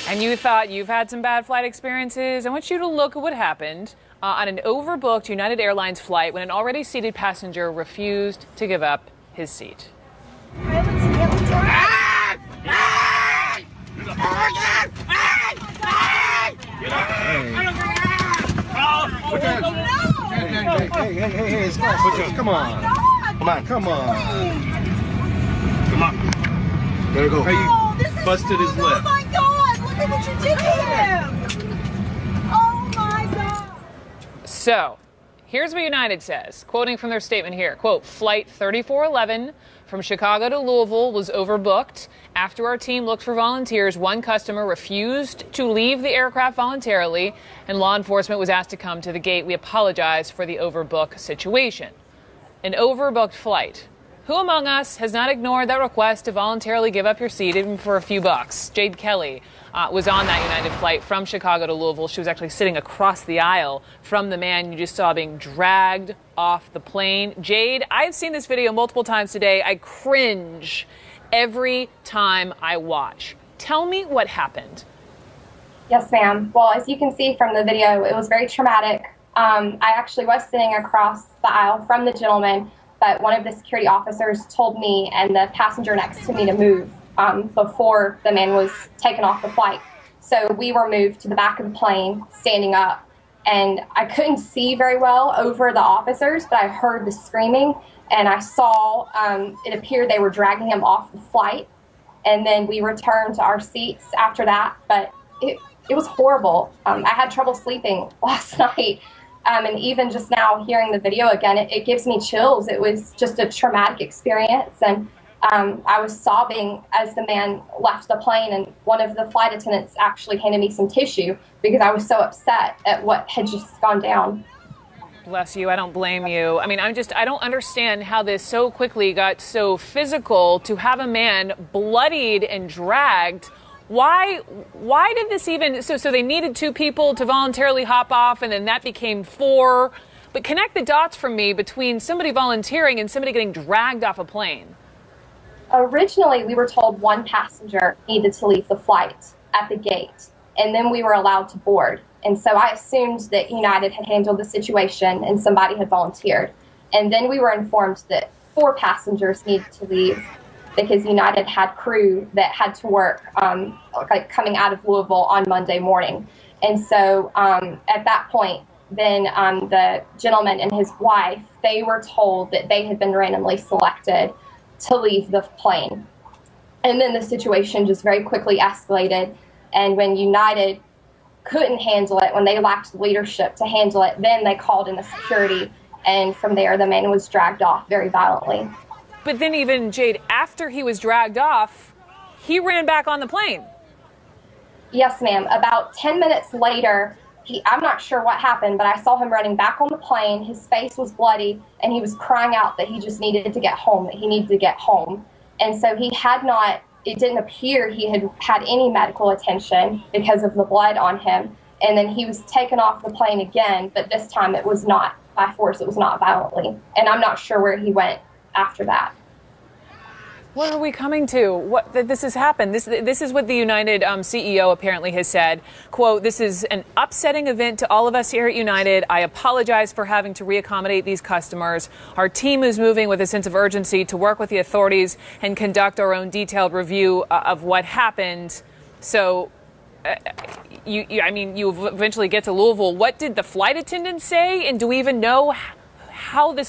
And you thought you've had some bad flight experiences. I want you to look at what happened on an overbooked United Airlines flight when an already seated passenger refused to give up his seat. Hey, come on. Come on. There you go. Hey, busted his lip. Oh my God, look at what you did to him. Oh my God. So, here's what United says, quoting from their statement here, quote, Flight 3411 from Chicago to Louisville was overbooked. After our team looked for volunteers, one customer refused to leave the aircraft voluntarily, and law enforcement was asked to come to the gate. We apologize for the overbook situation. An overbooked flight. Who among us has not ignored that request to voluntarily give up your seat, even for a few bucks? Jade Kelly was on that United flight from Chicago to Louisville. She was actually sitting across the aisle from the man you just saw being dragged off the plane. Jade, I've seen this video multiple times today. I cringe every time I watch. Tell me what happened. Yes, ma'am. Well, as you can see from the video, it was very traumatic. I actually was sitting across the aisle from the gentleman, but one of the security officers told me and the passenger next to me to move before the man was taken off the flight. So we were moved to the back of the plane, standing up, and I couldn't see very well over the officers, but I heard the screaming, and I saw it appeared they were dragging him off the flight, and then we returned to our seats after that, but it was horrible. I had trouble sleeping last night. And even just now hearing the video again, it gives me chills. It was just a traumatic experience. And I was sobbing as the man left the plane. And one of the flight attendants actually handed me some tissue because I was so upset at what had just gone down. Bless you. I don't blame you. I mean, I don't understand how this so quickly got so physical to have a man bloodied and dragged. Why did this even, so they needed two people to voluntarily hop off, and then that became four. But connect the dots for me between somebody volunteering and somebody getting dragged off a plane. Originally, we were told one passenger needed to leave the flight at the gate, and then we were allowed to board. And so I assumed that United had handled the situation and somebody had volunteered. And then we were informed that 4 passengers needed to leave, because United had crew that had to work like coming out of Louisville on Monday morning. And so at that point, then the gentleman and his wife, they were told that they had been randomly selected to leave the plane. And then the situation just very quickly escalated. And when United couldn't handle it, when they lacked the leadership to handle it, then they called in the security. And from there, the man was dragged off very violently. But then even, Jade, after he was dragged off, he ran back on the plane. Yes, ma'am. About 10 minutes later, I'm not sure what happened, but I saw him running back on the plane. His face was bloody, and he was crying out that he just needed to get home, that he needed to get home. And so he had not, it didn't appear he had had any medical attention because of the blood on him. And then he was taken off the plane again, but this time it was not by force, it was not violently. And I'm not sure where he went after that. What are we coming to? This has happened. This is what the United CEO apparently has said. Quote, this is an upsetting event to all of us here at United. I apologize for having to reaccommodate these customers. Our team is moving with a sense of urgency to work with the authorities and conduct our own detailed review of what happened. So, you eventually get to Louisville. What did the flight attendants say? And do we even know how this